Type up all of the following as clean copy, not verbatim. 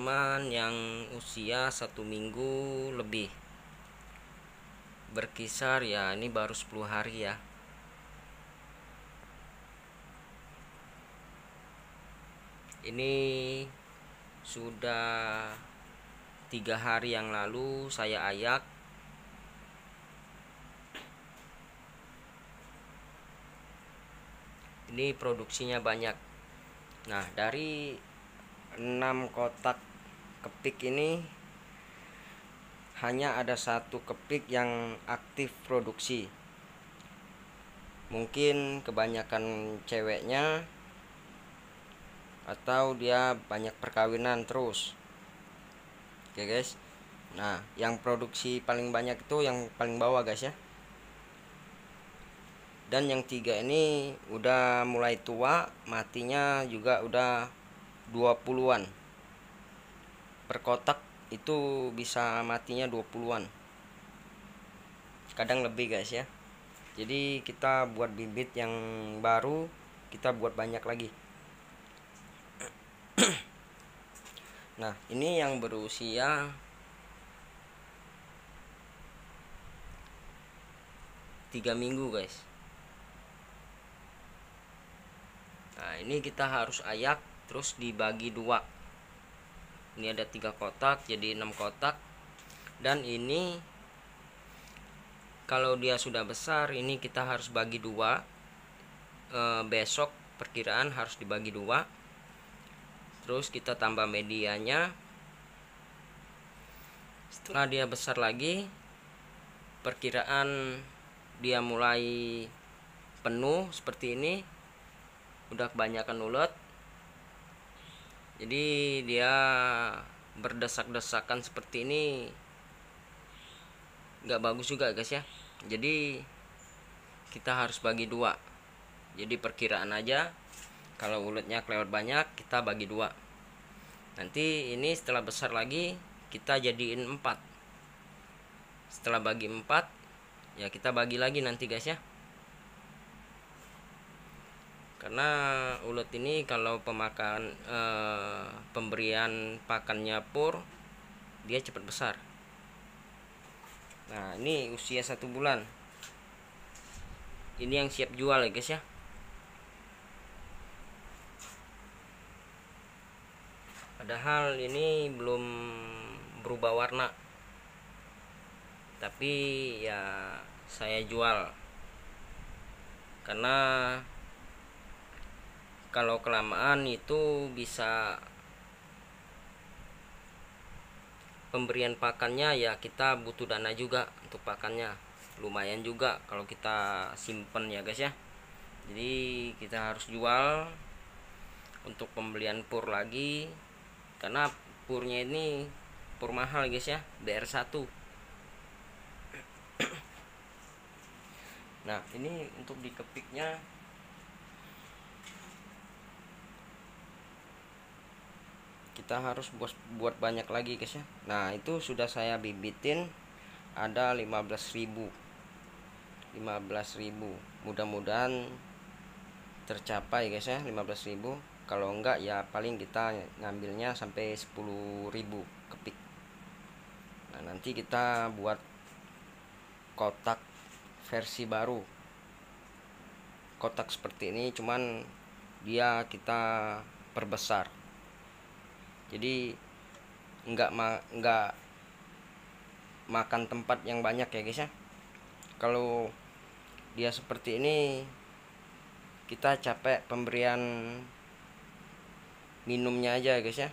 Jerman yang usia 1 minggu lebih, berkisar ya ini baru 10 hari ya. Ini sudah 3 hari yang lalu saya ayak. Ini produksinya banyak. Nah, dari 6 kotak kepik ini hanya ada 1 kepik yang aktif produksi. Mungkin kebanyakan ceweknya atau dia banyak perkawinan terus. Oke guys. Nah, yang produksi paling banyak itu yang paling bawah guys ya. Dan yang 3 ini udah mulai tua, matinya juga udah 20-an. Per kotak itu bisa matinya 20-an. Kadang lebih guys ya. Jadi kita buat bibit yang baru, kita buat banyak lagi. Nah, ini yang berusia 3 minggu guys. Nah, ini kita harus ayak terus dibagi 2. Ini ada 3 kotak jadi 6 kotak. Dan ini kalau dia sudah besar ini kita harus bagi 2. Besok perkiraan harus dibagi 2. Terus kita tambah medianya. Setelah dia besar lagi, perkiraan dia mulai penuh seperti ini, udah kebanyakan ulet, jadi dia berdesak-desakan seperti ini nggak bagus juga guys ya. Jadi kita harus bagi 2. Jadi perkiraan aja, kalau uletnya kelewat banyak kita bagi 2. Nanti ini setelah besar lagi kita jadiin 4. Setelah bagi 4 ya kita bagi lagi nanti guys ya. Karena ulet ini kalau pemberian pakannya pur, dia cepat besar. Nah, ini usia 1 bulan. Ini yang siap jual ya guys ya. Padahal ini belum berubah warna, tapi ya saya jual karena kalau kelamaan itu bisa pemberian pakannya ya kita butuh dana juga untuk pakannya, lumayan juga kalau kita simpen ya guys ya. Jadi kita harus jual untuk pembelian pur lagi, karena purnya ini pur mahal guys ya, BR1. Nah, ini untuk dikepiknya kita harus buat banyak lagi guys ya. Nah, itu sudah saya bibitin ada 15.000. Mudah-mudahan tercapai guys ya 15.000. Kalau enggak ya paling kita ngambilnya sampai 10.000 kepik. Nah, nanti kita buat kotak versi baru. Kotak seperti ini cuman dia kita perbesar. Jadi enggak makan tempat yang banyak ya guys ya. Kalau dia seperti ini kita capek pemberian minumnya aja guys ya.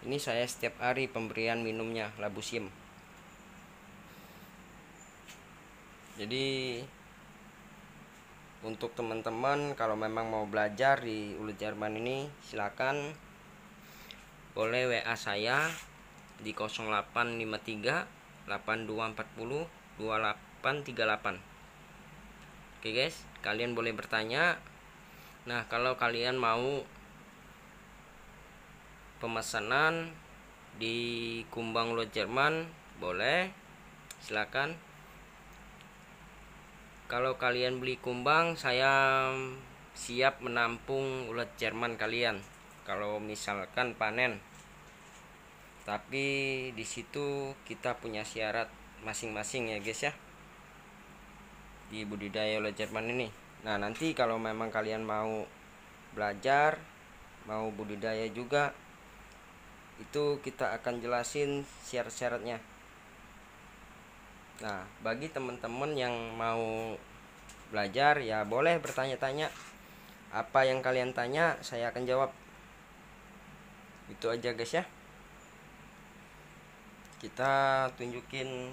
Ini saya setiap hari pemberian minumnya Labusium. Jadi untuk teman-teman kalau memang mau belajar di ulet Jerman ini, silakan boleh WA saya di 0853 8240 2838. Oke guys, kalian boleh bertanya. Nah, kalau kalian mau pemesanan di Kumbang ulet Jerman boleh, silakan. Kalau kalian beli kumbang, saya siap menampung ulet Jerman kalian kalau misalkan panen. Tapi di situ kita punya syarat masing-masing ya guys ya, di budidaya ulat Jerman ini. Nah, nanti kalau memang kalian mau belajar, mau budidaya juga, itu kita akan jelasin syarat-syaratnya. Nah, bagi teman-teman yang mau belajar ya boleh bertanya-tanya. Apa yang kalian tanya saya akan jawab. Itu aja guys ya. Kita tunjukin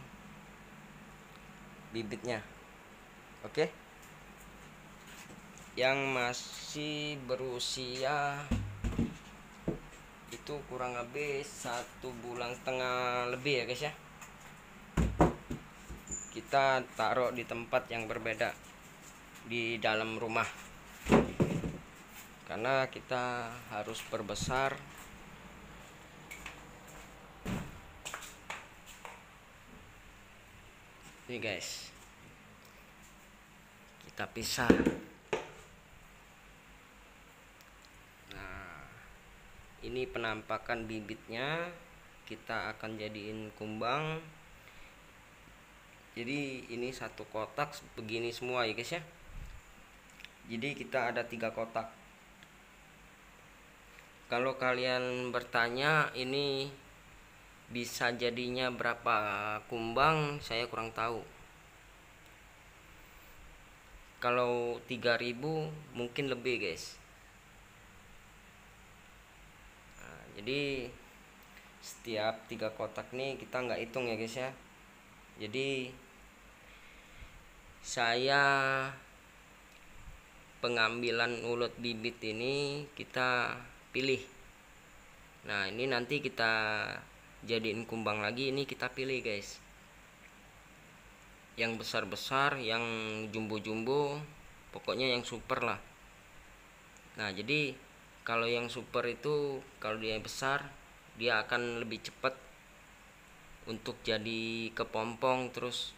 bibitnya. Oke. Yang masih berusia itu kurang lebih 1,5 bulan lebih ya guys ya. Kita taruh di tempat yang berbeda di dalam rumah, karena kita harus perbesar. Nih guys, kita pisah. Nah, ini penampakan bibitnya. Kita akan jadiin kumbang. Jadi ini satu kotak begini semua ya guys ya. Jadi kita ada 3 kotak. Kalau kalian bertanya ini bisa jadinya berapa kumbang, saya kurang tahu. Kalau 3.000 mungkin lebih guys. Nah, jadi setiap 3 kotak nih kita nggak hitung ya guys ya. Jadi saya pengambilan ulat bibit ini kita pilih. Nah, ini nanti kita jadiin kumbang lagi, ini kita pilih guys. Yang besar-besar, yang jumbo-jumbo, pokoknya yang super lah. Nah, jadi kalau yang super itu kalau dia besar, dia akan lebih cepat untuk jadi kepompong, terus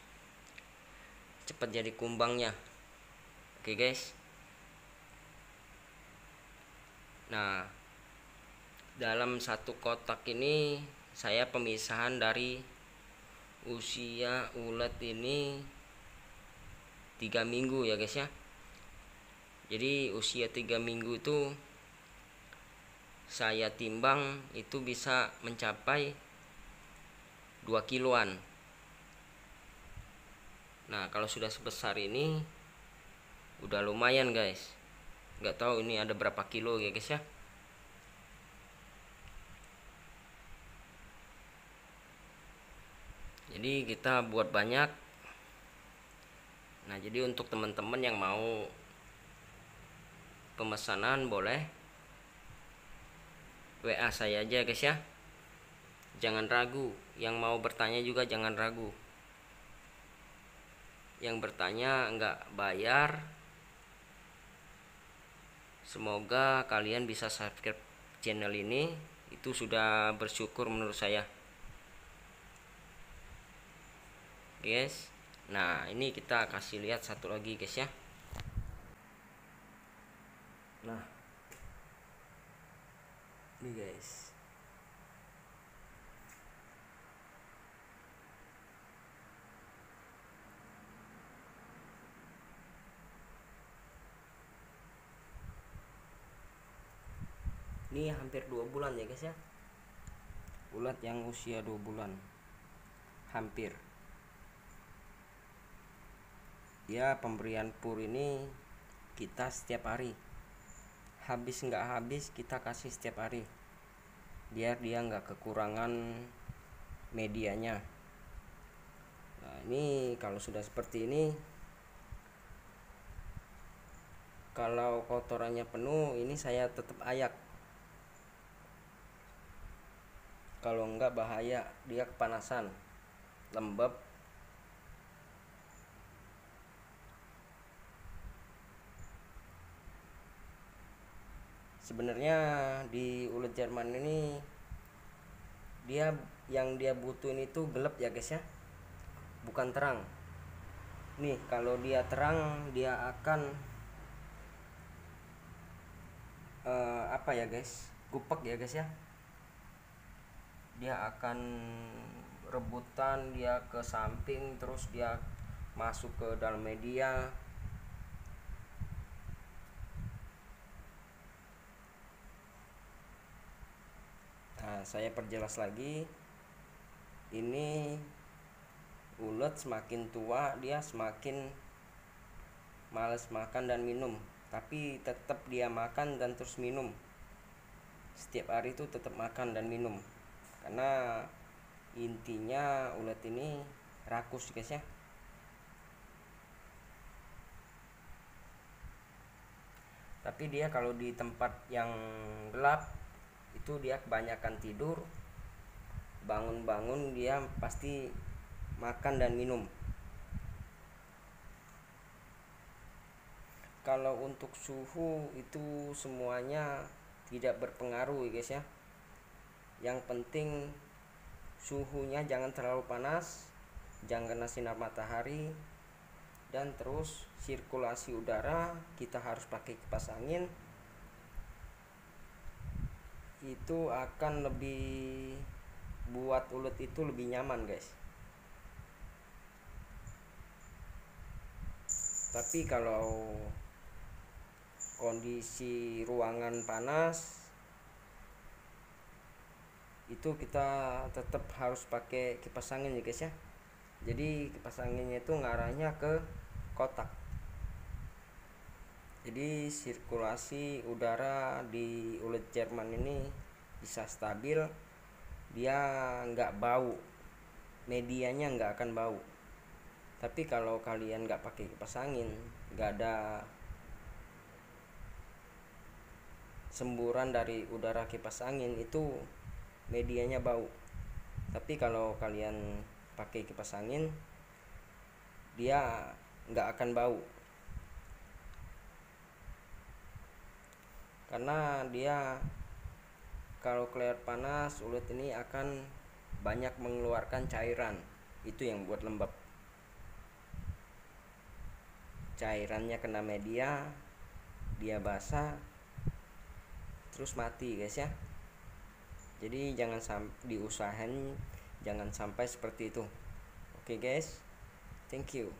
cepat jadi kumbangnya. Oke guys. Nah, dalam satu kotak ini saya pemisahan dari usia ulat ini 3 minggu ya guys ya. Jadi usia 3 minggu itu saya timbang itu bisa mencapai 2 kiloan. Nah, kalau sudah sebesar ini udah lumayan guys. Nggak tahu ini ada berapa kilo ya guys ya. Jadi kita buat banyak. Nah, jadi untuk teman-teman yang mau pemesanan boleh WA saya aja guys ya. Jangan ragu. Yang mau bertanya juga jangan ragu. Yang bertanya nggak bayar. Semoga kalian bisa subscribe channel ini. Itu sudah bersyukur menurut saya guys. Nah, ini kita kasih lihat satu lagi guys ya. Nah, ini guys. Ini hampir 2 bulan ya guys ya. Ulat yang usia 2 bulan. Hampir. Ya, pemberian pur ini kita setiap hari. Habis nggak habis kita kasih setiap hari. Biar dia nggak kekurangan medianya. Nah, ini kalau sudah seperti ini, kalau kotorannya penuh, ini saya tetap ayak. Kalau enggak bahaya, dia kepanasan, lembab. Sebenarnya di ulat Jerman ini dia yang dia butuhin itu gelap ya guys ya, bukan terang. Nih, kalau dia terang dia akan apa ya guys, gupek ya guys ya. dia akan rebutan, dia ke samping, terus dia masuk ke dalam media. Nah, saya perjelas lagi. Ini ulet semakin tua dia semakin males makan dan minum, tapi tetap dia makan dan terus minum. Setiap hari itu tetap makan dan minum, karena intinya ulet ini rakus guys ya. Tapi dia kalau di tempat yang gelap itu dia kebanyakan tidur, bangun-bangun dia pasti makan dan minum. Kalau untuk suhu itu semuanya tidak berpengaruh ya guys ya. Yang penting suhunya jangan terlalu panas, jangan kena sinar matahari, dan terus sirkulasi udara kita harus pakai kipas angin. Itu akan lebih buat ulet itu lebih nyaman guys. Tapi kalau kondisi ruangan panas itu kita tetap harus pakai kipas angin ya guys ya. Jadi kipas anginnya itu ngarahnya ke kotak, jadi sirkulasi udara di ulet Jerman ini bisa stabil, dia nggak bau, medianya nggak akan bau. Tapi kalau kalian nggak pakai kipas angin, nggak ada semburan dari udara kipas angin, itu medianya bau. Tapi kalau kalian pakai kipas angin, dia nggak akan bau, karena dia kalau kelihatan panas ulet ini akan banyak mengeluarkan cairan, itu yang buat lembab. Cairannya kena media, dia basah, terus mati guys ya. Jadi jangan diusahain jangan sampai seperti itu. Oke guys, thank you.